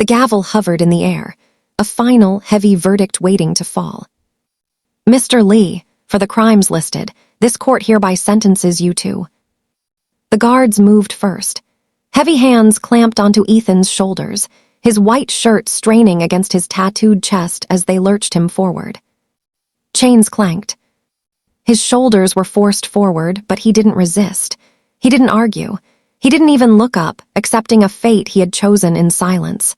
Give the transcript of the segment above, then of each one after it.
The gavel hovered in the air, a final, heavy verdict waiting to fall. Mr. Lee, for the crimes listed, this court hereby sentences you to. The guards moved first. Heavy hands clamped onto Ethan's shoulders, his white shirt straining against his tattooed chest as they lurched him forward. Chains clanked. His shoulders were forced forward, but he didn't resist. He didn't argue. He didn't even look up, accepting a fate he had chosen in silence.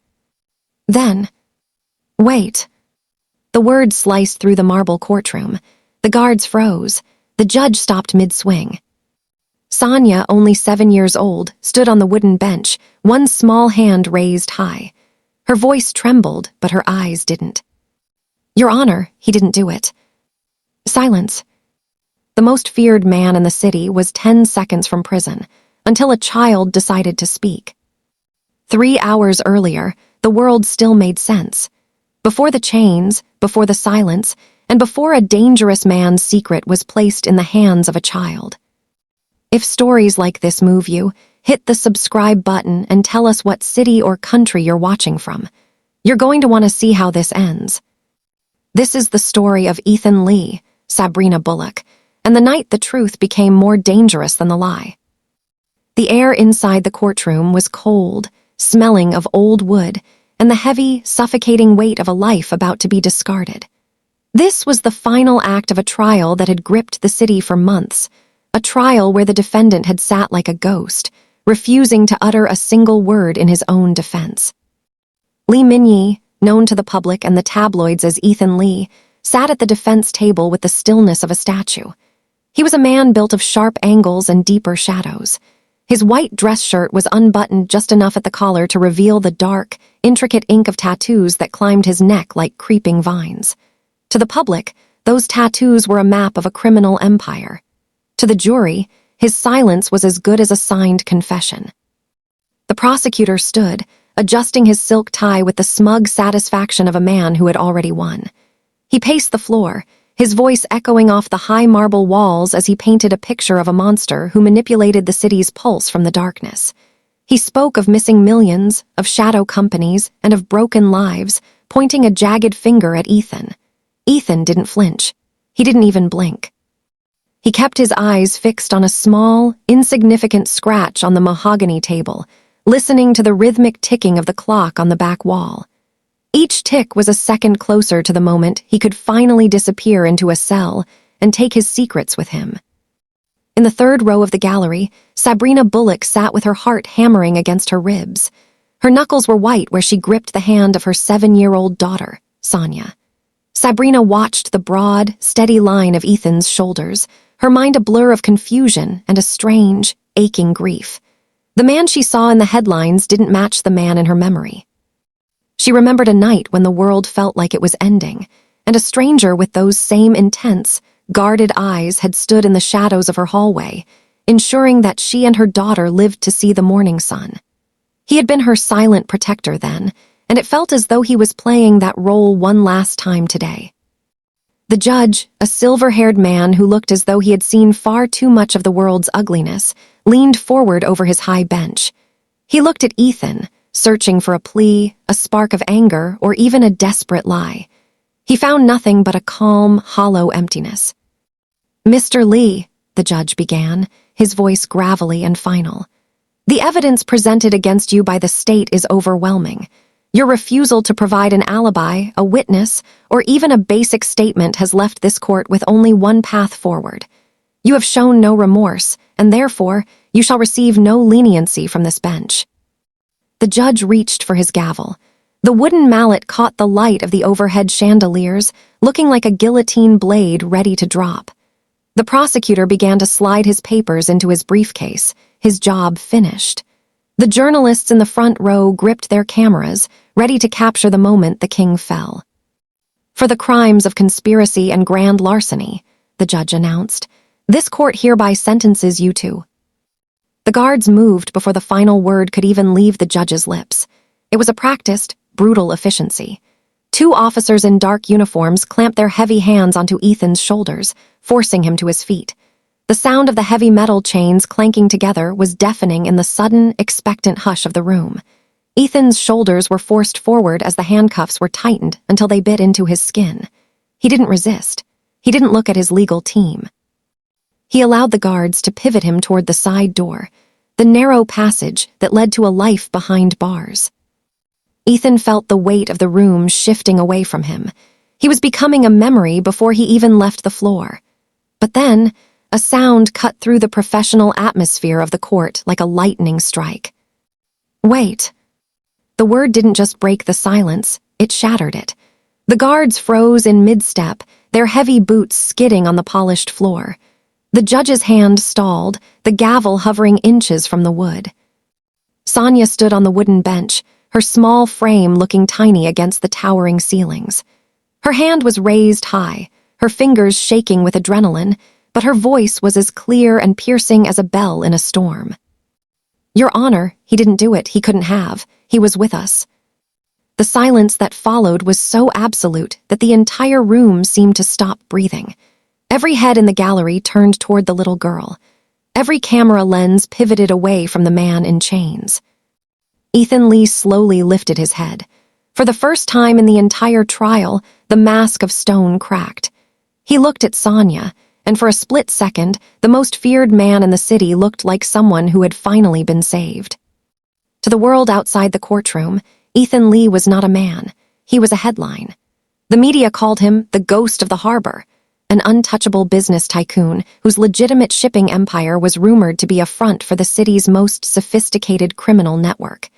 Then, wait. The words sliced through the marble courtroom. The guards froze. The judge stopped mid-swing. Sonia, only 7 years old, stood on the wooden bench, one small hand raised high. Her voice trembled, but her eyes didn't. Your Honor, he didn't do it. Silence. The most feared man in the city was 10 seconds from prison, until a child decided to speak. 3 hours earlier, the world still made sense. Before the chains, before the silence, and before a dangerous man's secret was placed in the hands of a child. If stories like this move you, hit the subscribe button and tell us what city or country you're watching from. You're going to want to see how this ends. This is the story of Ethan Lee, Sabrina Bullock, and the night the truth became more dangerous than the lie. The air inside the courtroom was cold, smelling of old wood, and the heavy, suffocating weight of a life about to be discarded. This was the final act of a trial that had gripped the city for months, a trial where the defendant had sat like a ghost, refusing to utter a single word in his own defense. Lee Min-yi, known to the public and the tabloids as Ethan Lee, sat at the defense table with the stillness of a statue. He was a man built of sharp angles and deeper shadows. His white dress shirt was unbuttoned just enough at the collar to reveal the dark, intricate ink of tattoos that climbed his neck like creeping vines. To the public, those tattoos were a map of a criminal empire. To the jury, his silence was as good as a signed confession. The prosecutor stood, adjusting his silk tie with the smug satisfaction of a man who had already won. He paced the floor, his voice echoing off the high marble walls as he painted a picture of a monster who manipulated the city's pulse from the darkness. He spoke of missing millions, of shadow companies, and of broken lives, pointing a jagged finger at Ethan. Ethan didn't flinch. He didn't even blink. He kept his eyes fixed on a small, insignificant scratch on the mahogany table, listening to the rhythmic ticking of the clock on the back wall. Each tick was a second closer to the moment he could finally disappear into a cell and take his secrets with him. In the third row of the gallery, Sabrina Bullock sat with her heart hammering against her ribs. Her knuckles were white where she gripped the hand of her 7-year-old daughter, Sonia. Sabrina watched the broad, steady line of Ethan's shoulders, her mind a blur of confusion and a strange, aching grief. The man she saw in the headlines didn't match the man in her memory. She remembered a night when the world felt like it was ending, and a stranger with those same intense, guarded eyes had stood in the shadows of her hallway, ensuring that she and her daughter lived to see the morning sun. He had been her silent protector then, and it felt as though he was playing that role one last time today. The judge, a silver-haired man who looked as though he had seen far too much of the world's ugliness, leaned forward over his high bench. He looked at Ethan, searching for a plea, a spark of anger, or even a desperate lie. He found nothing but a calm, hollow emptiness. "Mr. Lee," the judge began, his voice gravelly and final, "the evidence presented against you by the state is overwhelming. Your refusal to provide an alibi, a witness, or even a basic statement has left this court with only one path forward. You have shown no remorse, and therefore, you shall receive no leniency from this bench." The judge reached for his gavel. The wooden mallet caught the light of the overhead chandeliers, looking like a guillotine blade ready to drop. The prosecutor began to slide his papers into his briefcase, his job finished. The journalists in the front row gripped their cameras, ready to capture the moment the king fell. "For the crimes of conspiracy and grand larceny," the judge announced, "this court hereby sentences you to." The guards moved before the final word could even leave the judge's lips. It was a practiced, brutal efficiency. 2 officers in dark uniforms clamped their heavy hands onto Ethan's shoulders, forcing him to his feet. The sound of the heavy metal chains clanking together was deafening in the sudden, expectant hush of the room. Ethan's shoulders were forced forward as the handcuffs were tightened until they bit into his skin. He didn't resist. He didn't look at his legal team. He allowed the guards to pivot him toward the side door, the narrow passage that led to a life behind bars. Ethan felt the weight of the room shifting away from him. He was becoming a memory before he even left the floor. But then, a sound cut through the professional atmosphere of the court like a lightning strike. Wait. The word didn't just break the silence, it shattered it. The guards froze in mid-step, their heavy boots skidding on the polished floor. The judge's hand stalled, the gavel hovering inches from the wood. Sonia stood on the wooden bench, her small frame looking tiny against the towering ceilings. Her hand was raised high, her fingers shaking with adrenaline, but her voice was as clear and piercing as a bell in a storm. Your Honor, he didn't do it, he couldn't have. He was with us. The silence that followed was so absolute that the entire room seemed to stop breathing. Every head in the gallery turned toward the little girl. Every camera lens pivoted away from the man in chains. Ethan Lee slowly lifted his head. For the first time in the entire trial, the mask of stone cracked. He looked at Sonia, and for a split second, the most feared man in the city looked like someone who had finally been saved. To the world outside the courtroom, Ethan Lee was not a man. He was a headline. The media called him the ghost of the harbor, an untouchable business tycoon whose legitimate shipping empire was rumored to be a front for the city's most sophisticated criminal network.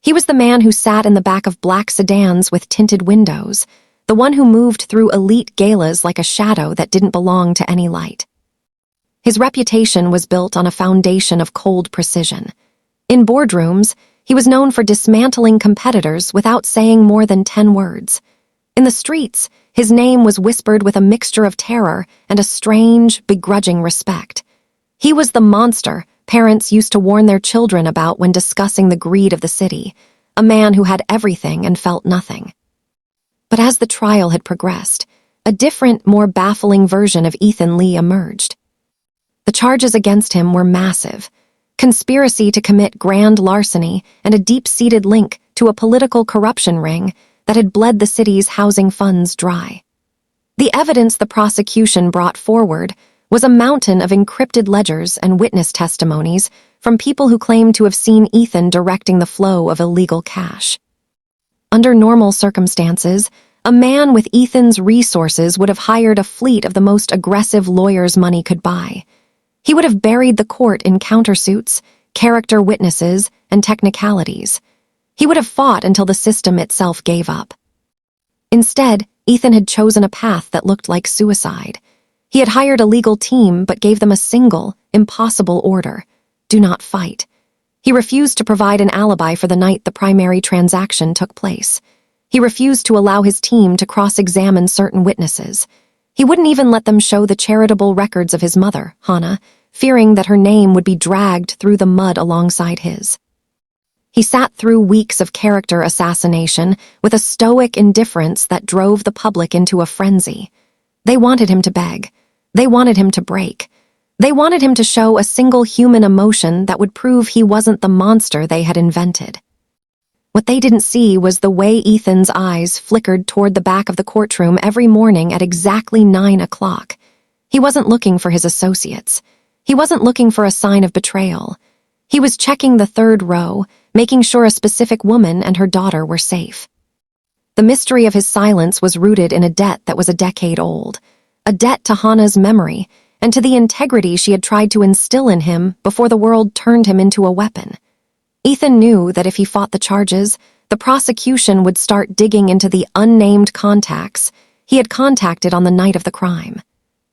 He was the man who sat in the back of black sedans with tinted windows, the one who moved through elite galas like a shadow that didn't belong to any light. His reputation was built on a foundation of cold precision. In boardrooms, he was known for dismantling competitors without saying more than 10 words. In the streets, his name was whispered with a mixture of terror and a strange, begrudging respect. He was the monster parents used to warn their children about when discussing the greed of the city, a man who had everything and felt nothing. But as the trial had progressed, a different, more baffling version of Ethan Lee emerged. The charges against him were massive: conspiracy to commit grand larceny and a deep-seated link to a political corruption ring that had bled the city's housing funds dry. The evidence the prosecution brought forward was a mountain of encrypted ledgers and witness testimonies from people who claimed to have seen Ethan directing the flow of illegal cash. Under normal circumstances, a man with Ethan's resources would have hired a fleet of the most aggressive lawyers money could buy. He would have buried the court in countersuits, character witnesses, and technicalities. He would have fought until the system itself gave up. Instead, Ethan had chosen a path that looked like suicide. He had hired a legal team but gave them a single, impossible order: do not fight. He refused to provide an alibi for the night the primary transaction took place. He refused to allow his team to cross-examine certain witnesses. He wouldn't even let them show the charitable records of his mother, Hannah, fearing that her name would be dragged through the mud alongside his. He sat through weeks of character assassination with a stoic indifference that drove the public into a frenzy. They wanted him to beg. They wanted him to break. They wanted him to show a single human emotion that would prove he wasn't the monster they had invented. What they didn't see was the way Ethan's eyes flickered toward the back of the courtroom every morning at exactly 9 o'clock. He wasn't looking for his associates. He wasn't looking for a sign of betrayal. He was checking the third row, making sure a specific woman and her daughter were safe. The mystery of his silence was rooted in a debt that was a decade old, a debt to Hannah's memory and to the integrity she had tried to instill in him before the world turned him into a weapon. Ethan knew that if he fought the charges, the prosecution would start digging into the unnamed contacts he had contacted on the night of the crime.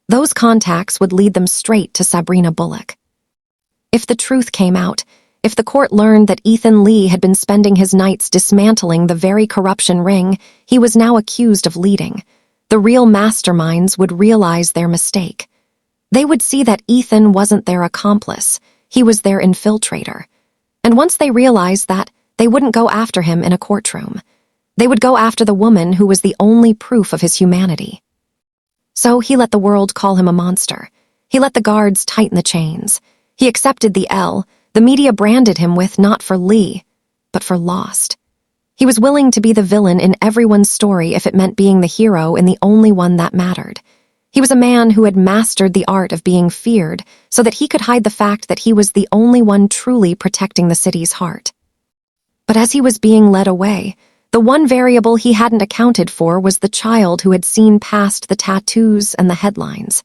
Those contacts would lead them straight to Sabrina Bullock. If the truth came out, if the court learned that Ethan Lee had been spending his nights dismantling the very corruption ring he was now accused of leading, the real masterminds would realize their mistake. They would see that Ethan wasn't their accomplice, he was their infiltrator. And once they realized that, they wouldn't go after him in a courtroom. They would go after the woman who was the only proof of his humanity. So he let the world call him a monster. He let the guards tighten the chains. He accepted the L the media branded him with, not for Lee, but for lost. He was willing to be the villain in everyone's story if it meant being the hero in the only one that mattered. He was a man who had mastered the art of being feared so that he could hide the fact that he was the only one truly protecting the city's heart. But as he was being led away, the one variable he hadn't accounted for was the child who had seen past the tattoos and the headlines.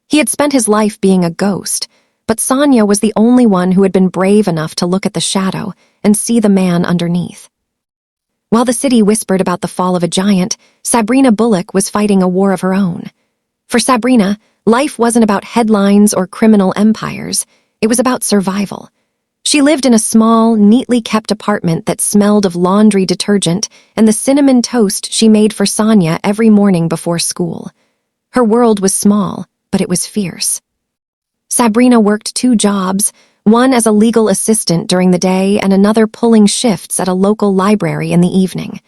He had spent his life being a ghost, but Sonia was the only one who had been brave enough to look at the shadow and see the man underneath. While the city whispered about the fall of a giant, Sabrina Bullock was fighting a war of her own. For Sabrina, life wasn't about headlines or criminal empires. It was about survival. She lived in a small, neatly kept apartment that smelled of laundry detergent and the cinnamon toast she made for Sonia every morning before school. Her world was small, but it was fierce. Sabrina worked 2 jobs, one as a legal assistant during the day and another pulling shifts at a local library in the evening.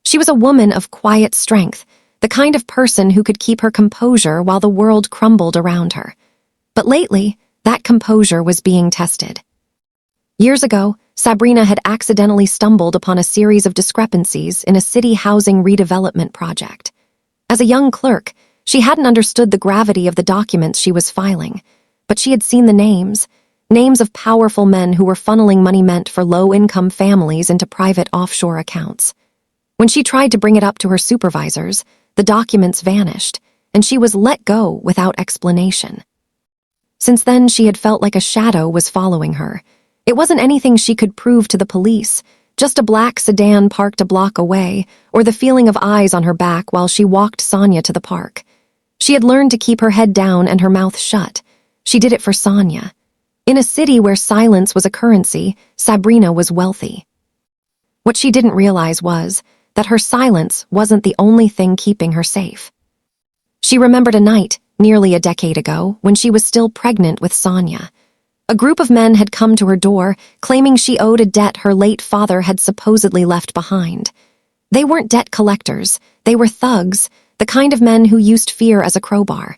She was a woman of quiet strength, the kind of person who could keep her composure while the world crumbled around her. But lately, that composure was being tested. Years ago, Sabrina had accidentally stumbled upon a series of discrepancies in a city housing redevelopment project. As a young clerk, she hadn't understood the gravity of the documents she was filing, but she had seen the names of powerful men who were funneling money meant for low-income families into private offshore accounts. When she tried to bring it up to her supervisors, the documents vanished, and she was let go without explanation. Since then, she had felt like a shadow was following her. It wasn't anything she could prove to the police, just a black sedan parked a block away, or the feeling of eyes on her back while she walked Sonia to the park. She had learned to keep her head down and her mouth shut. She did it for Sonia. In a city where silence was a currency, Sabrina was wealthy. What she didn't realize was that her silence wasn't the only thing keeping her safe. She remembered a night, nearly a decade ago, when she was still pregnant with Sonia. A group of men had come to her door, claiming she owed a debt her late father had supposedly left behind. They weren't debt collectors, they were thugs, the kind of men who used fear as a crowbar.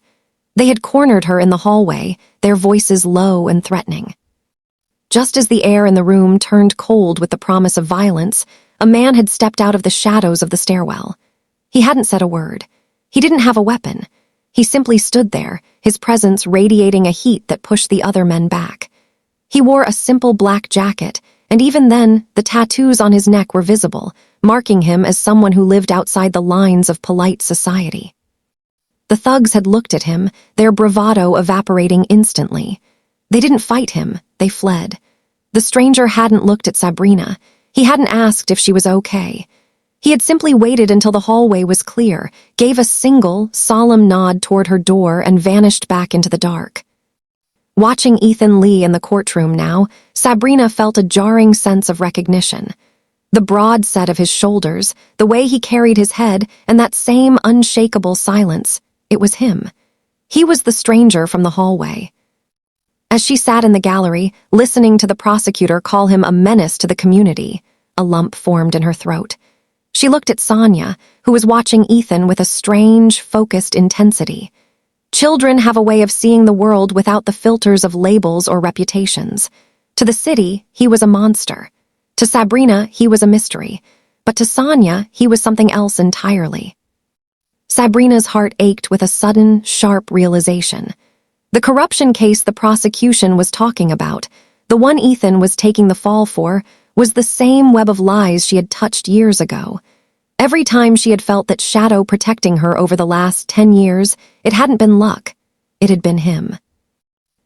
They had cornered her in the hallway, their voices low and threatening. Just as the air in the room turned cold with the promise of violence, a man had stepped out of the shadows of the stairwell. He hadn't said a word. He didn't have a weapon. He simply stood there, his presence radiating a heat that pushed the other men back. He wore a simple black jacket, and even then, the tattoos on his neck were visible, marking him as someone who lived outside the lines of polite society. The thugs had looked at him, their bravado evaporating instantly. They didn't fight him, they fled. The stranger hadn't looked at Sabrina. He hadn't asked if she was okay. He had simply waited until the hallway was clear, gave a single, solemn nod toward her door and vanished back into the dark. Watching Ethan Lee in the courtroom now, Sabrina felt a jarring sense of recognition. The broad set of his shoulders, the way he carried his head, and that same unshakable silence. It was him. He was the stranger from the hallway. As she sat in the gallery, listening to the prosecutor call him a menace to the community, a lump formed in her throat. She looked at Sonia, who was watching Ethan with a strange, focused intensity. Children have a way of seeing the world without the filters of labels or reputations. To the city, he was a monster. To Sabrina, he was a mystery. But to Sonia, he was something else entirely. Sabrina's heart ached with a sudden, sharp realization. The corruption case the prosecution was talking about, the one Ethan was taking the fall for, was the same web of lies she had touched years ago. Every time she had felt that shadow protecting her over the last 10 years, it hadn't been luck. It had been him.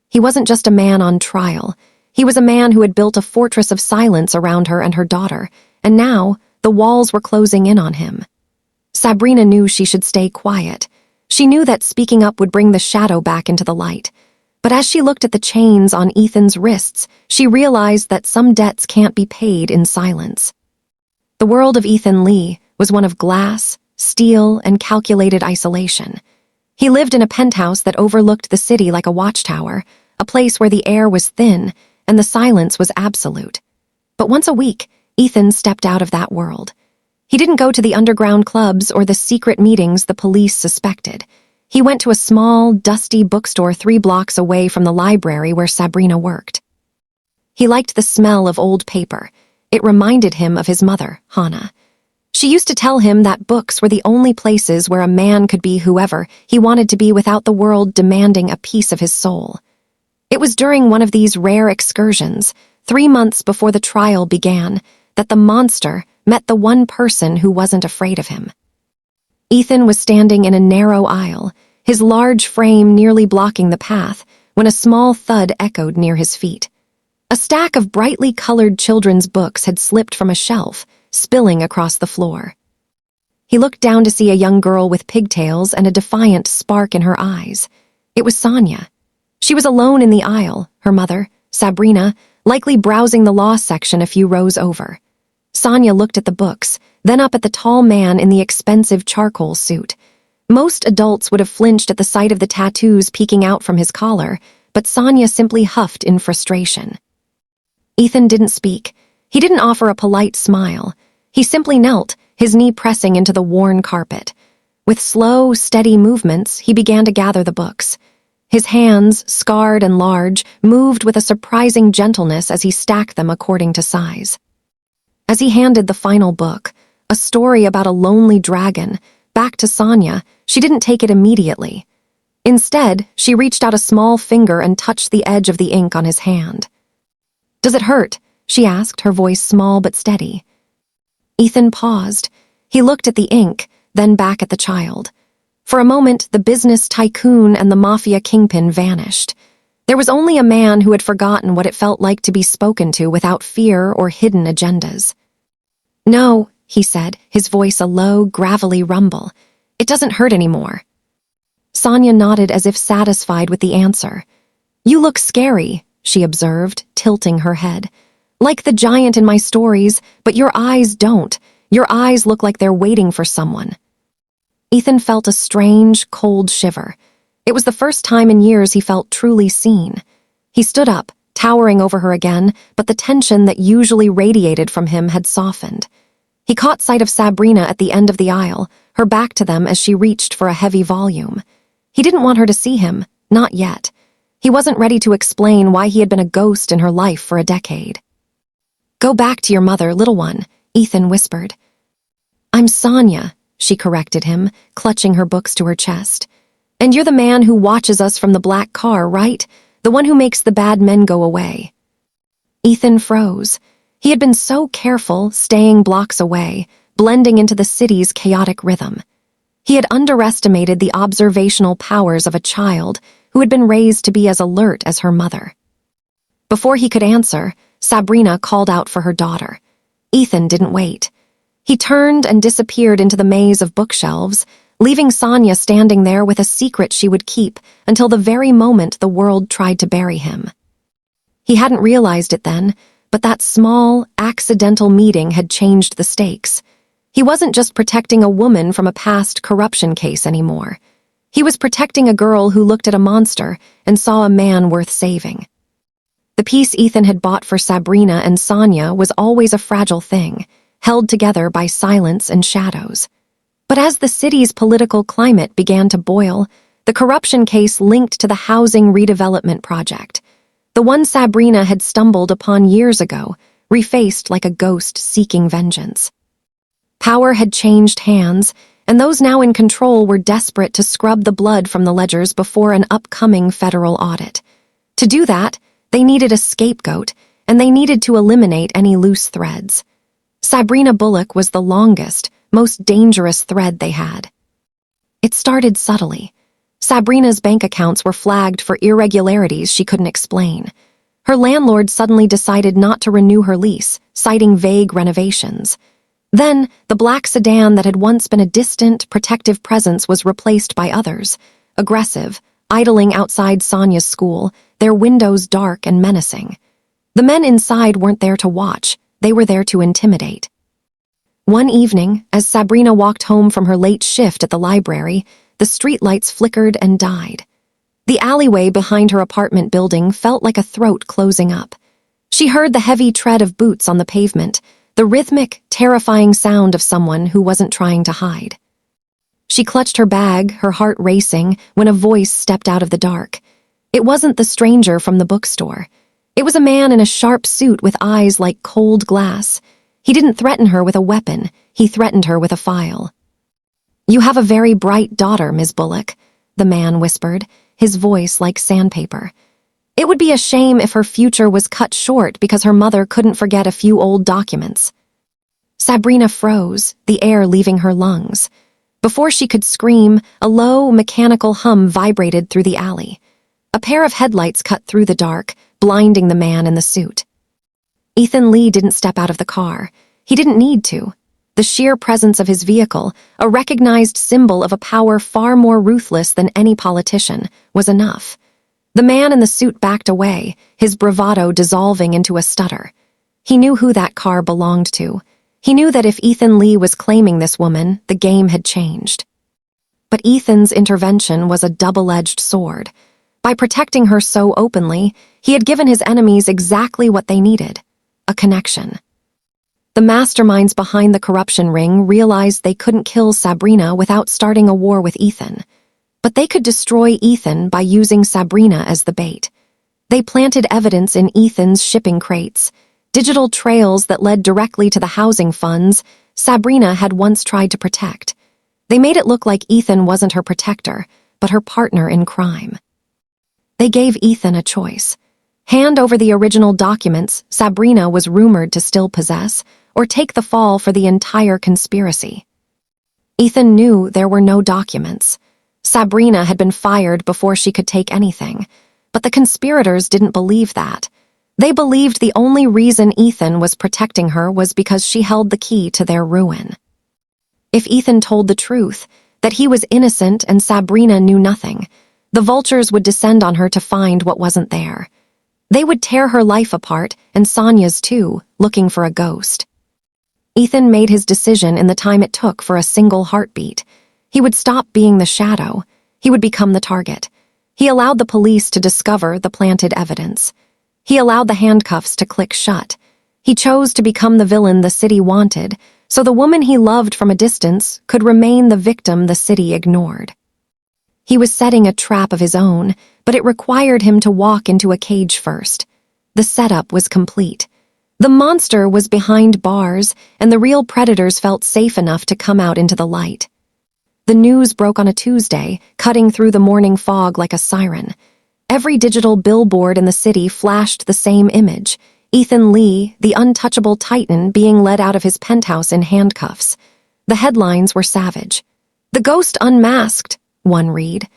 He wasn't just a man on trial. He was a man who had built a fortress of silence around her and her daughter, and now the walls were closing in on him. Sabrina knew she should stay quiet. She knew that speaking up would bring the shadow back into the light. But as she looked at the chains on Ethan's wrists, she realized that some debts can't be paid in silence. The world of Ethan Lee was one of glass, steel, and calculated isolation. He lived in a penthouse that overlooked the city like a watchtower, a place where the air was thin and the silence was absolute. But once a week, Ethan stepped out of that world. He didn't go to the underground clubs or the secret meetings the police suspected. He went to a small, dusty bookstore 3 blocks away from the library where Sabrina worked. He liked the smell of old paper. It reminded him of his mother, Hannah. She used to tell him that books were the only places where a man could be whoever he wanted to be without the world demanding a piece of his soul. It was during one of these rare excursions, 3 months before the trial began, that the monster met the one person who wasn't afraid of him. Ethan was standing in a narrow aisle, his large frame nearly blocking the path, when a small thud echoed near his feet. A stack of brightly colored children's books had slipped from a shelf, spilling across the floor. He looked down to see a young girl with pigtails and a defiant spark in her eyes. It was Sonia. She was alone in the aisle, her mother, Sabrina, likely browsing the law section a few rows over. Sonia looked at the books, then up at the tall man in the expensive charcoal suit. Most adults would have flinched at the sight of the tattoos peeking out from his collar, but Sonia simply huffed in frustration. Ethan didn't speak. He didn't offer a polite smile. He simply knelt, his knee pressing into the worn carpet. With slow, steady movements, he began to gather the books. His hands, scarred and large, moved with a surprising gentleness as he stacked them according to size. As he handed the final book, a story about a lonely dragon, back to Sonia, she didn't take it immediately. Instead, she reached out a small finger and touched the edge of the ink on his hand. "Does it hurt?" she asked, her voice small but steady. Ethan paused. He looked at the ink, then back at the child. For a moment, the business tycoon and the mafia kingpin vanished. There was only a man who had forgotten what it felt like to be spoken to without fear or hidden agendas. "No," he said, his voice a low, gravelly rumble. "It doesn't hurt anymore." Sonia nodded as if satisfied with the answer. "You look scary," she observed, tilting her head. "Like the giant in my stories, but your eyes don't. Your eyes look like they're waiting for someone." Ethan felt a strange, cold shiver. It was the first time in years he felt truly seen. He stood up, towering over her again, but the tension that usually radiated from him had softened. He caught sight of Sabrina at the end of the aisle, her back to them as she reached for a heavy volume. He didn't want her to see him, not yet. He wasn't ready to explain why he had been a ghost in her life for a decade. "Go back to your mother, little one," Ethan whispered. "I'm Sonia," she corrected him, clutching her books to her chest. "And you're the man who watches us from the black car, right? The one who makes the bad men go away." Ethan froze. He had been so careful, staying blocks away, blending into the city's chaotic rhythm. He had underestimated the observational powers of a child who had been raised to be as alert as her mother. Before he could answer, Sabrina called out for her daughter. Ethan didn't wait. He turned and disappeared into the maze of bookshelves, leaving Sonia standing there with a secret she would keep until the very moment the world tried to bury him. He hadn't realized it then, but that small, accidental meeting had changed the stakes. He wasn't just protecting a woman from a past corruption case anymore. He was protecting a girl who looked at a monster and saw a man worth saving. The peace Ethan had bought for Sabrina and Sonia was always a fragile thing, held together by silence and shadows. But as the city's political climate began to boil, the corruption case linked to the housing redevelopment project, the one Sabrina had stumbled upon years ago, refaced like a ghost seeking vengeance. Power had changed hands, and those now in control were desperate to scrub the blood from the ledgers before an upcoming federal audit. To do that, they needed a scapegoat, and they needed to eliminate any loose threads. Sabrina Bullock was the longest, most dangerous thread they had. It started subtly. Sabrina's bank accounts were flagged for irregularities she couldn't explain. Her landlord suddenly decided not to renew her lease, citing vague renovations. Then, the black sedan that had once been a distant, protective presence was replaced by others, aggressive, idling outside Sonia's school, their windows dark and menacing. The men inside weren't there to watch, they were there to intimidate. One evening, as Sabrina walked home from her late shift at the library, the streetlights flickered and died. The alleyway behind her apartment building felt like a throat closing up. She heard the heavy tread of boots on the pavement, the rhythmic, terrifying sound of someone who wasn't trying to hide. She clutched her bag, her heart racing, when a voice stepped out of the dark. It wasn't the stranger from the bookstore. It was a man in a sharp suit with eyes like cold glass. He didn't threaten her with a weapon, he threatened her with a file. "You have a very bright daughter, Ms. Bullock," the man whispered, his voice like sandpaper. "It would be a shame if her future was cut short because her mother couldn't forget a few old documents." Sabrina froze, the air leaving her lungs. Before she could scream, a low, mechanical hum vibrated through the alley. A pair of headlights cut through the dark, blinding the man in the suit. Ethan Lee didn't step out of the car. He didn't need to. The sheer presence of his vehicle, a recognized symbol of a power far more ruthless than any politician, was enough. The man in the suit backed away, his bravado dissolving into a stutter. He knew who that car belonged to. He knew that if Ethan Lee was claiming this woman, the game had changed. But Ethan's intervention was a double-edged sword. By protecting her so openly, he had given his enemies exactly what they needed: a connection. The masterminds behind the corruption ring realized they couldn't kill Sabrina without starting a war with Ethan. But they could destroy Ethan by using Sabrina as the bait. They planted evidence in Ethan's shipping crates, digital trails that led directly to the housing funds Sabrina had once tried to protect. They made it look like Ethan wasn't her protector, but her partner in crime. They gave Ethan a choice. Hand over the original documents Sabrina was rumored to still possess, or take the fall for the entire conspiracy. Ethan knew there were no documents. Sabrina had been fired before she could take anything, but the conspirators didn't believe that. They believed the only reason Ethan was protecting her was because she held the key to their ruin. If Ethan told the truth, that he was innocent and Sabrina knew nothing, the vultures would descend on her to find what wasn't there. They would tear her life apart, and Sonia's too, looking for a ghost. Ethan made his decision in the time it took for a single heartbeat. He would stop being the shadow. He would become the target. He allowed the police to discover the planted evidence. He allowed the handcuffs to click shut. He chose to become the villain the city wanted, so the woman he loved from a distance could remain the victim the city ignored. He was setting a trap of his own, but it required him to walk into a cage first. The setup was complete. The monster was behind bars, and the real predators felt safe enough to come out into the light. The news broke on a Tuesday, cutting through the morning fog like a siren. Every digital billboard in the city flashed the same image: Ethan Lee, the untouchable titan, being led out of his penthouse in handcuffs. The headlines were savage. "The Ghost Unmasked," one read.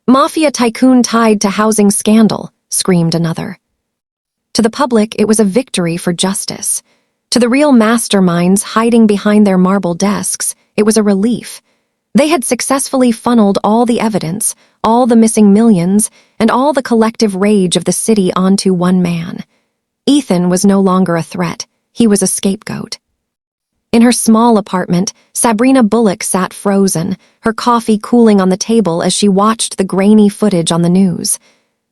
"Mafia tycoon tied to housing scandal," screamed another. To the public, it was a victory for justice. To the real masterminds hiding behind their marble desks, it was a relief. They had successfully funneled all the evidence, all the missing millions, and all the collective rage of the city onto one man. Ethan was no longer a threat. He was a scapegoat. In her small apartment, Sabrina Bullock sat frozen, her coffee cooling on the table as she watched the grainy footage on the news.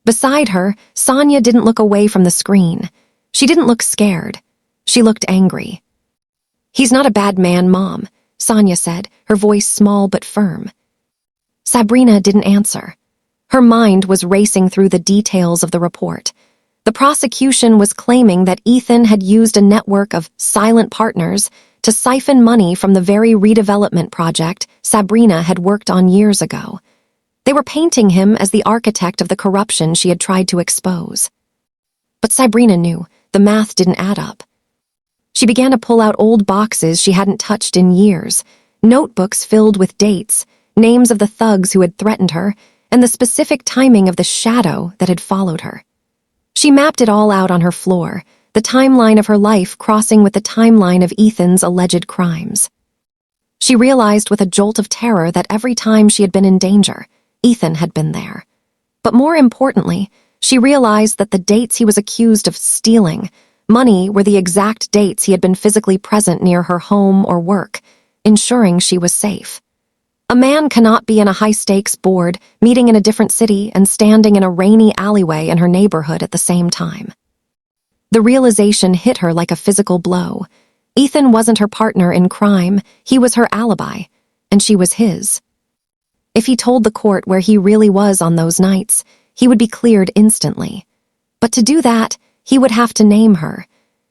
Beside her, Sonia didn't look away from the screen. She didn't look scared. She looked angry. "He's not a bad man, Mom," Sonia said, her voice small but firm. Sabrina didn't answer. Her mind was racing through the details of the report. The prosecution was claiming that Ethan had used a network of silent partners to siphon money from the very redevelopment project Sabrina had worked on years ago. They were painting him as the architect of the corruption she had tried to expose. But Sabrina knew the math didn't add up. She began to pull out old boxes she hadn't touched in years, notebooks filled with dates, names of the thugs who had threatened her, and the specific timing of the shadow that had followed her. She mapped it all out on her floor, the timeline of her life crossing with the timeline of Ethan's alleged crimes. She realized with a jolt of terror that every time she had been in danger, Ethan had been there. But more importantly, she realized that the dates he was accused of stealing money were the exact dates he had been physically present near her home or work, ensuring she was safe. A man cannot be in a high-stakes board, meeting in a different city, and standing in a rainy alleyway in her neighborhood at the same time. The realization hit her like a physical blow. Ethan wasn't her partner in crime, he was her alibi, and she was his. If he told the court where he really was on those nights, he would be cleared instantly. But to do that, he would have to name her.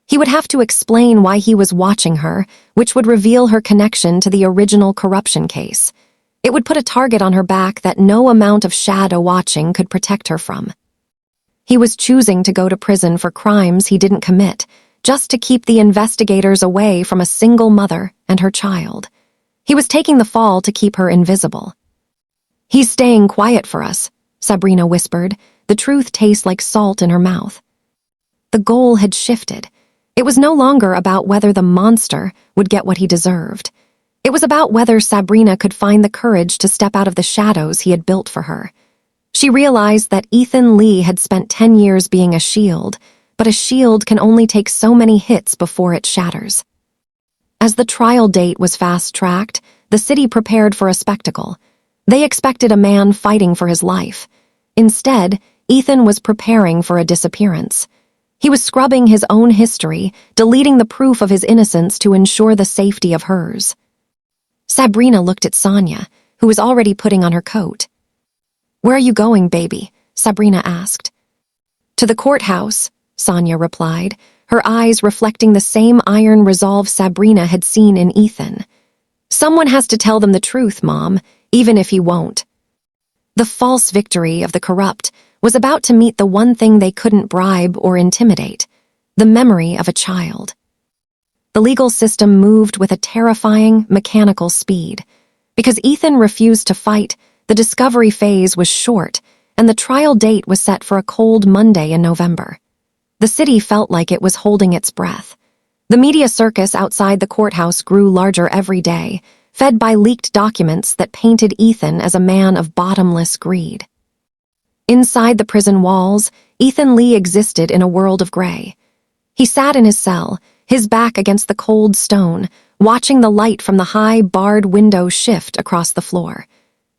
He would have to explain why he was watching her, which would reveal her connection to the original corruption case. It would put a target on her back that no amount of shadow watching could protect her from. He was choosing to go to prison for crimes he didn't commit, just to keep the investigators away from a single mother and her child. He was taking the fall to keep her invisible. "He's staying quiet for us," Sabrina whispered, the truth tastes like salt in her mouth. The goal had shifted. It was no longer about whether the monster would get what he deserved. It was about whether Sabrina could find the courage to step out of the shadows he had built for her. She realized that Ethan Lee had spent 10 years being a shield, but a shield can only take so many hits before it shatters. As the trial date was fast-tracked, the city prepared for a spectacle. They expected a man fighting for his life. Instead, Ethan was preparing for a disappearance. He was scrubbing his own history, deleting the proof of his innocence to ensure the safety of hers. Sabrina looked at Sonia, who was already putting on her coat. "Where are you going, baby?" Sabrina asked. "To the courthouse," Sonia replied, her eyes reflecting the same iron resolve Sabrina had seen in Ethan. "Someone has to tell them the truth, Mom, even if he won't." The false victory of the corrupt was about to meet the one thing they couldn't bribe or intimidate, the memory of a child. The legal system moved with a terrifying, mechanical speed. Because Ethan refused to fight, the discovery phase was short, and the trial date was set for a cold Monday in November. The city felt like it was holding its breath. The media circus outside the courthouse grew larger every day, fed by leaked documents that painted Ethan as a man of bottomless greed. Inside the prison walls, Ethan Lee existed in a world of gray. He sat in his cell, his back against the cold stone, watching the light from the high, barred window shift across the floor.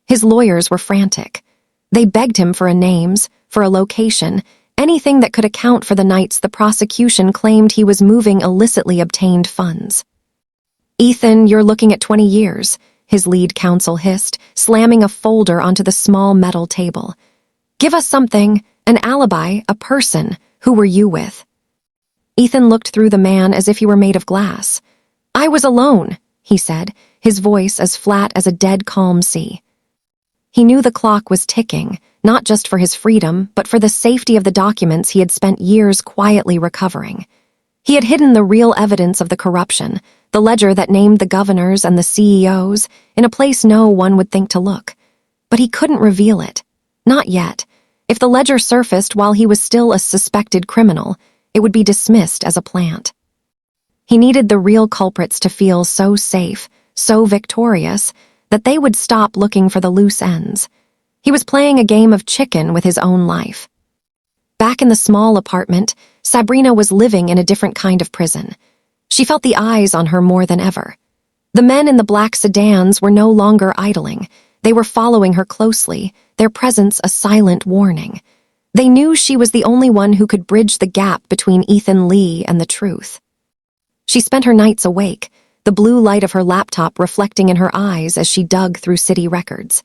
His lawyers were frantic. They begged him for names, for a location, anything that could account for the nights the prosecution claimed he was moving illicitly obtained funds. "Ethan, you're looking at 20 years, his lead counsel hissed, slamming a folder onto the small metal table. "Give us something, an alibi, a person. Who were you with?" Ethan looked through the man as if he were made of glass. "I was alone," he said, his voice as flat as a dead calm sea. He knew the clock was ticking, not just for his freedom, but for the safety of the documents he had spent years quietly recovering. He had hidden the real evidence of the corruption, the ledger that named the governors and the CEOs, in a place no one would think to look. But he couldn't reveal it. Not yet. If the ledger surfaced while he was still a suspected criminal, it would be dismissed as a plant. He needed the real culprits to feel so safe, so victorious, that they would stop looking for the loose ends. He was playing a game of chicken with his own life. Back in the small apartment, Sabrina was living in a different kind of prison. She felt the eyes on her more than ever. The men in the black sedans were no longer idling. They were following her closely, their presence a silent warning. They knew she was the only one who could bridge the gap between Ethan Lee and the truth. She spent her nights awake, the blue light of her laptop reflecting in her eyes as she dug through city records.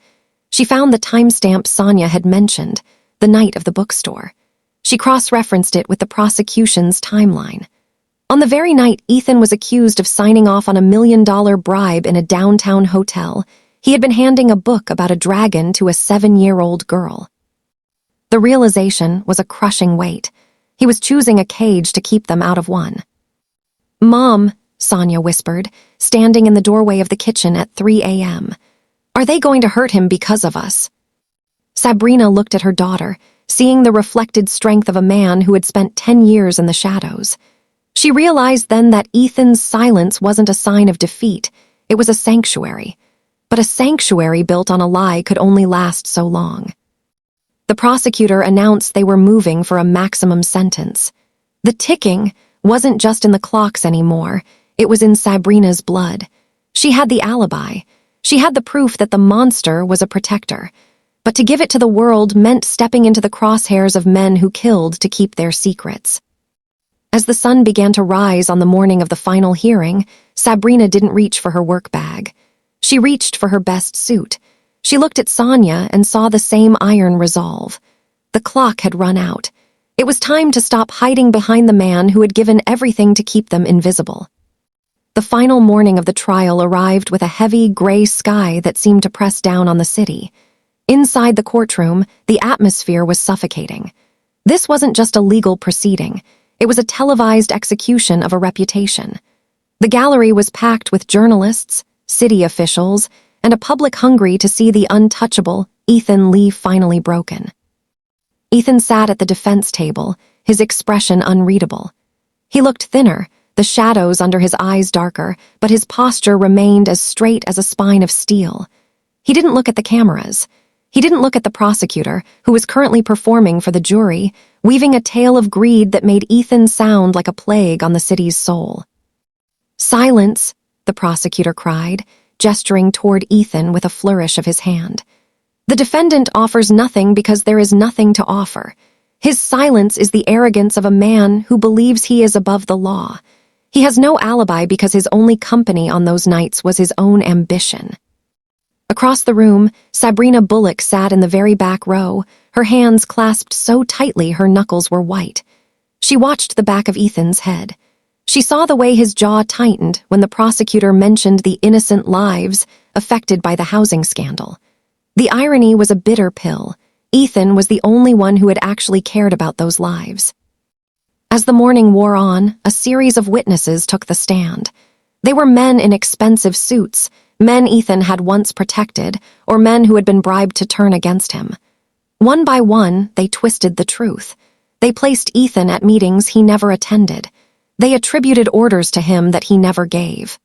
She found the timestamp Sonia had mentioned, the night of the bookstore. She cross-referenced it with the prosecution's timeline. On the very night Ethan was accused of signing off on a $1 million bribe in a downtown hotel, he had been handing a book about a dragon to a 7-year-old girl. The realization was a crushing weight. He was choosing a cage to keep them out of one. "Mom," Sonia whispered, standing in the doorway of the kitchen at 3 a.m. "Are they going to hurt him because of us?" Sabrina looked at her daughter, seeing the reflected strength of a man who had spent 10 years in the shadows. She realized then that Ethan's silence wasn't a sign of defeat, it was a sanctuary. But a sanctuary built on a lie could only last so long. The prosecutor announced they were moving for a maximum sentence. The ticking wasn't just in the clocks anymore, it was in Sabrina's blood. She had the alibi. She had the proof that the monster was a protector. But to give it to the world meant stepping into the crosshairs of men who killed to keep their secrets. As the sun began to rise on the morning of the final hearing, Sabrina didn't reach for her work bag. She reached for her best suit. She looked at Sonia and saw the same iron resolve. The clock had run out. It was time to stop hiding behind the man who had given everything to keep them invisible. The final morning of the trial arrived with a heavy, gray sky that seemed to press down on the city. Inside the courtroom, the atmosphere was suffocating. This wasn't just a legal proceeding. It was a televised execution of a reputation. The gallery was packed with journalists, city officials, and a public hungry to see the untouchable Ethan Lee finally broken. Ethan sat at the defense table, his expression unreadable. He looked thinner, the shadows under his eyes darker, but his posture remained as straight as a spine of steel. He didn't look at the cameras. He didn't look at the prosecutor, who was currently performing for the jury, weaving a tale of greed that made Ethan sound like a plague on the city's soul. "Silence," the prosecutor cried, gesturing toward Ethan with a flourish of his hand. "The defendant offers nothing because there is nothing to offer. His silence is the arrogance of a man who believes he is above the law. He has no alibi because his only company on those nights was his own ambition." Across the room, Sabrina Bullock sat in the very back row, her hands clasped so tightly her knuckles were white. She watched the back of Ethan's head. She saw the way his jaw tightened when the prosecutor mentioned the innocent lives affected by the housing scandal. The irony was a bitter pill. Ethan was the only one who had actually cared about those lives. As the morning wore on, a series of witnesses took the stand. They were men in expensive suits, men Ethan had once protected, or men who had been bribed to turn against him. One by one, they twisted the truth. They placed Ethan at meetings he never attended. They attributed orders to him that he never gave.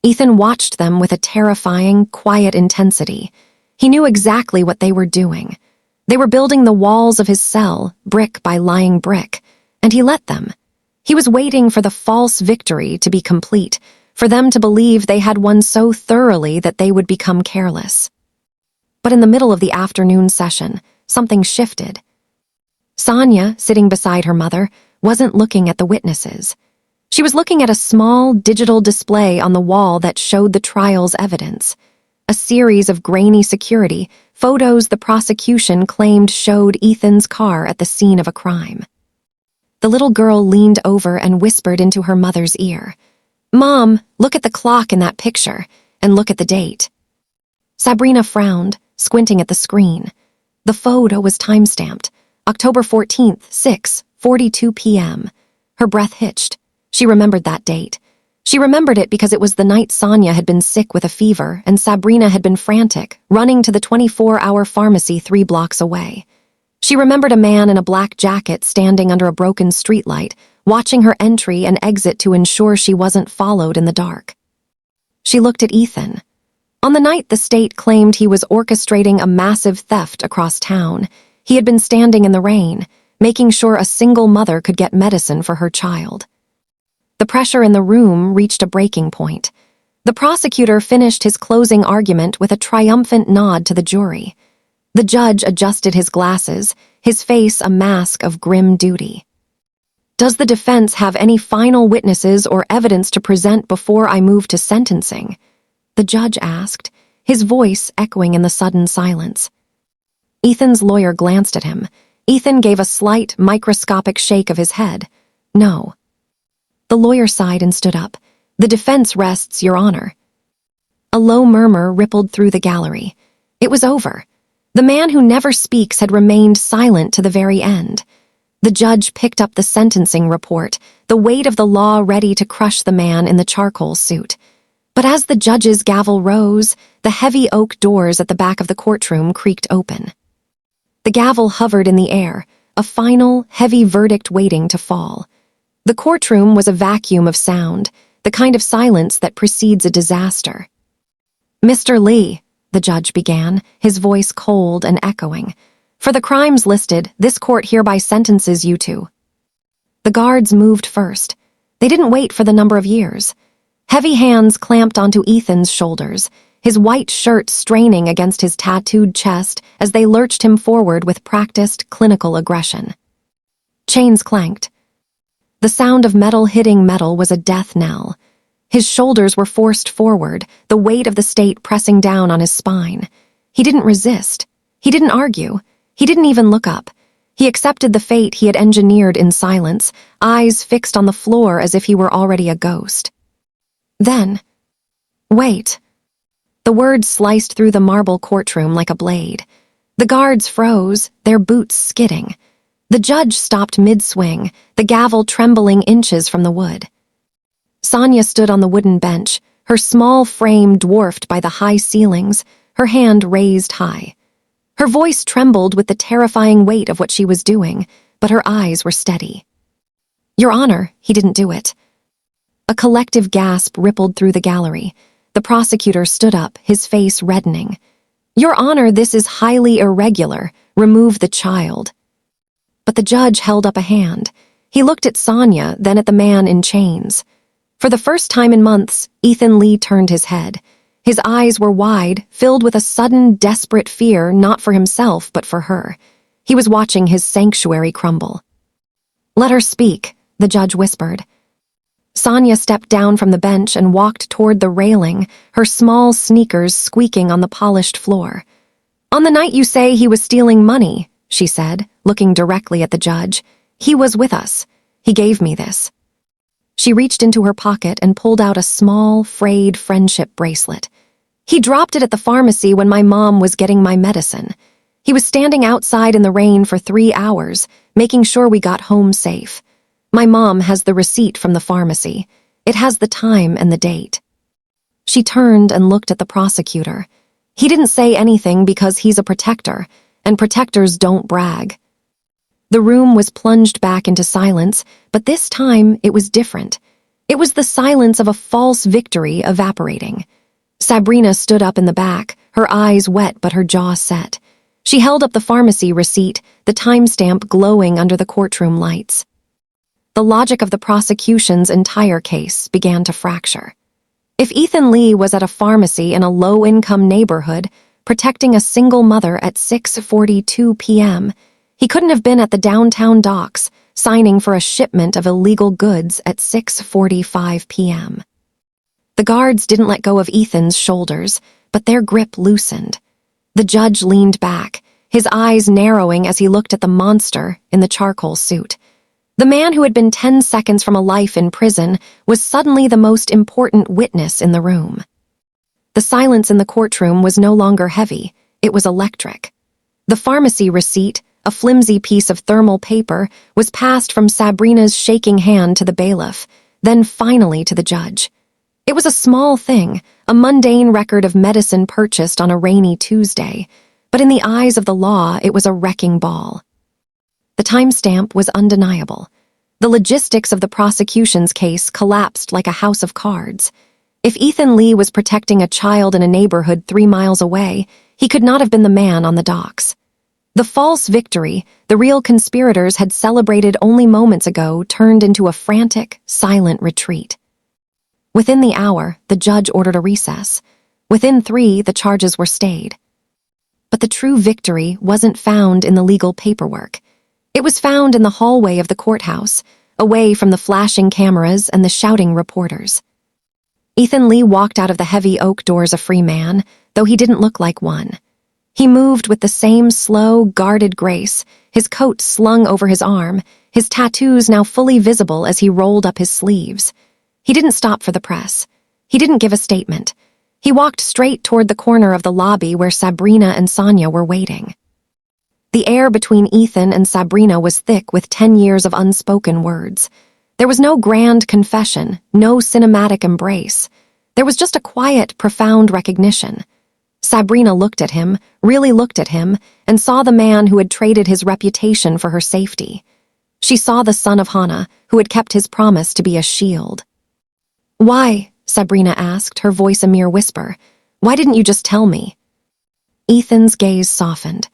Ethan watched them with a terrifying, quiet intensity. He knew exactly what they were doing. They were building the walls of his cell, brick by lying brick, and he let them. He was waiting for the false victory to be complete, for them to believe they had won so thoroughly that they would become careless. But in the middle of the afternoon session, something shifted. Sonia, sitting beside her mother, wasn't looking at the witnesses. She was looking at a small digital display on the wall that showed the trial's evidence. A series of grainy security photos the prosecution claimed showed Ethan's car at the scene of a crime. The little girl leaned over and whispered into her mother's ear, "Mom, look at the clock in that picture, and look at the date." Sabrina frowned, squinting at the screen. The photo was time-stamped, October 14th, 6:42 p.m. Her breath hitched. She remembered that date. She remembered it because it was the night Sonia had been sick with a fever and Sabrina had been frantic, running to the 24-hour pharmacy 3 blocks away. She remembered a man in a black jacket standing under a broken streetlight, watching her entry and exit to ensure she wasn't followed in the dark. She looked at Ethan. On the night the state claimed he was orchestrating a massive theft across town, he had been standing in the rain, making sure a single mother could get medicine for her child. The pressure in the room reached a breaking point. The prosecutor finished his closing argument with a triumphant nod to the jury. The judge adjusted his glasses, his face a mask of grim duty. "Does the defense have any final witnesses or evidence to present before I move to sentencing?" the judge asked, his voice echoing in the sudden silence. Ethan's lawyer glanced at him. Ethan gave a slight, microscopic shake of his head. "No." The lawyer sighed and stood up. "The defense rests, Your Honor." A low murmur rippled through the gallery. It was over. The man who never speaks had remained silent to the very end. The judge picked up the sentencing report, the weight of the law ready to crush the man in the charcoal suit. But as the judge's gavel rose, the heavy oak doors at the back of the courtroom creaked open. The gavel hovered in the air, a final, heavy verdict waiting to fall. The courtroom was a vacuum of sound, the kind of silence that precedes a disaster. "Mr. Lee," the judge began, his voice cold and echoing, "for the crimes listed, this court hereby sentences you to." The guards moved first. They didn't wait for the number of years. Heavy hands clamped onto Ethan's shoulders, his white shirt straining against his tattooed chest as they lurched him forward with practiced, clinical aggression. Chains clanked. The sound of metal hitting metal was a death knell. His shoulders were forced forward, the weight of the state pressing down on his spine. He didn't resist. He didn't argue. He didn't even look up. He accepted the fate he had engineered in silence, eyes fixed on the floor as if he were already a ghost. Then, wait. The words sliced through the marble courtroom like a blade. The guards froze, their boots skidding. The judge stopped mid-swing, the gavel trembling inches from the wood. Sonia stood on the wooden bench, her small frame dwarfed by the high ceilings, her hand raised high. Her voice trembled with the terrifying weight of what she was doing, but her eyes were steady. "Your Honor, he didn't do it." A collective gasp rippled through the gallery. The prosecutor stood up, his face reddening. "Your Honor, this is highly irregular. Remove the child." But the judge held up a hand. He looked at Sonia, then at the man in chains. For the first time in months, Ethan Lee turned his head. His eyes were wide, filled with a sudden, desperate fear, not for himself, but for her. He was watching his sanctuary crumble. "Let her speak," the judge whispered. Sonia stepped down from the bench and walked toward the railing, her small sneakers squeaking on the polished floor. "On the night you say he was stealing money," she said, looking directly at the judge, "he was with us. He gave me this." She reached into her pocket and pulled out a small, frayed friendship bracelet. "He dropped it at the pharmacy when my mom was getting my medicine. He was standing outside in the rain for 3 hours, making sure we got home safe. My mom has the receipt from the pharmacy. It has the time and the date." She turned and looked at the prosecutor. He didn't say anything because he's a protector, and protectors don't brag. The room was plunged back into silence, but this time it was different. It was the silence of a false victory evaporating. Sabrina stood up in the back, her eyes wet but her jaw set. She held up the pharmacy receipt, the timestamp glowing under the courtroom lights. The logic of the prosecution's entire case began to fracture. If Ethan Lee was at a pharmacy in a low-income neighborhood, protecting a single mother at 6:42 p.m., he couldn't have been at the downtown docks, signing for a shipment of illegal goods at 6:45 p.m. The guards didn't let go of Ethan's shoulders, but their grip loosened. The judge leaned back, his eyes narrowing as he looked at the monster in the charcoal suit. The man who had been 10 seconds from a life in prison was suddenly the most important witness in the room. The silence in the courtroom was no longer heavy, it was electric. The pharmacy receipt, a flimsy piece of thermal paper, was passed from Sabrina's shaking hand to the bailiff, then finally to the judge. It was a small thing, a mundane record of medicine purchased on a rainy Tuesday, but in the eyes of the law it was a wrecking ball. The timestamp was undeniable. The logistics of the prosecution's case collapsed like a house of cards. If Ethan Lee was protecting a child in a neighborhood 3 miles away, he could not have been the man on the docks. The false victory the real conspirators had celebrated only moments ago turned into a frantic, silent retreat. Within the hour, the judge ordered a recess. Within 3, the charges were stayed. But the true victory wasn't found in the legal paperwork. It was found in the hallway of the courthouse, away from the flashing cameras and the shouting reporters. Ethan Lee walked out of the heavy oak doors a free man, though he didn't look like one. He moved with the same slow, guarded grace, his coat slung over his arm, his tattoos now fully visible as he rolled up his sleeves. He didn't stop for the press. He didn't give a statement. He walked straight toward the corner of the lobby where Sabrina and Sonia were waiting. The air between Ethan and Sabrina was thick with 10 years of unspoken words. There was no grand confession, no cinematic embrace. There was just a quiet, profound recognition. Sabrina looked at him, really looked at him, and saw the man who had traded his reputation for her safety. She saw the son of Hana, who had kept his promise to be a shield. "Why?" Sabrina asked, her voice a mere whisper. "Why didn't you just tell me?" Ethan's gaze softened.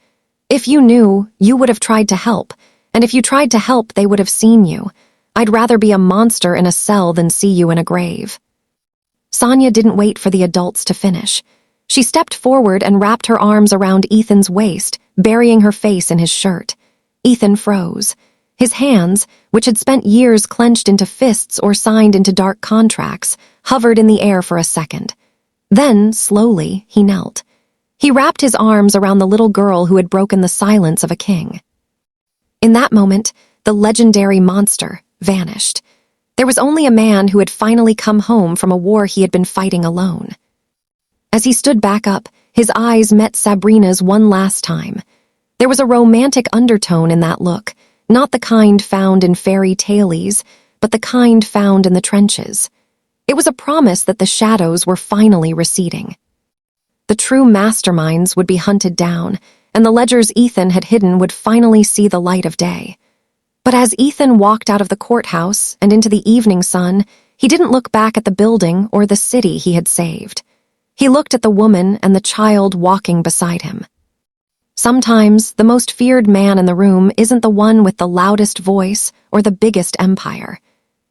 "If you knew, you would have tried to help, and if you tried to help, they would have seen you. I'd rather be a monster in a cell than see you in a grave." Sonia didn't wait for the adults to finish. She stepped forward and wrapped her arms around Ethan's waist, burying her face in his shirt. Ethan froze. His hands, which had spent years clenched into fists or signed into dark contracts, hovered in the air for a second. Then, slowly, he knelt. He wrapped his arms around the little girl who had broken the silence of a king. In that moment, the legendary monster vanished. There was only a man who had finally come home from a war he had been fighting alone. As he stood back up, his eyes met Sabrina's one last time. There was a romantic undertone in that look, not the kind found in fairy tales, but the kind found in the trenches. It was a promise that the shadows were finally receding. The true masterminds would be hunted down, and the ledgers Ethan had hidden would finally see the light of day. But as Ethan walked out of the courthouse and into the evening sun, he didn't look back at the building or the city he had saved. He looked at the woman and the child walking beside him. Sometimes, the most feared man in the room isn't the one with the loudest voice or the biggest empire.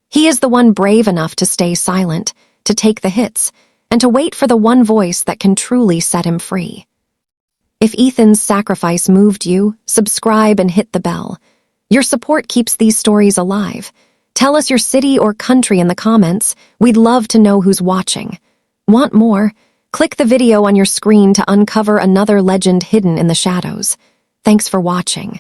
He is the one brave enough to stay silent, to take the hits, and to wait for the one voice that can truly set him free. If Ethan's sacrifice moved you, subscribe and hit the bell. Your support keeps these stories alive. Tell us your city or country in the comments. We'd love to know who's watching. Want more? Click the video on your screen to uncover another legend hidden in the shadows. Thanks for watching.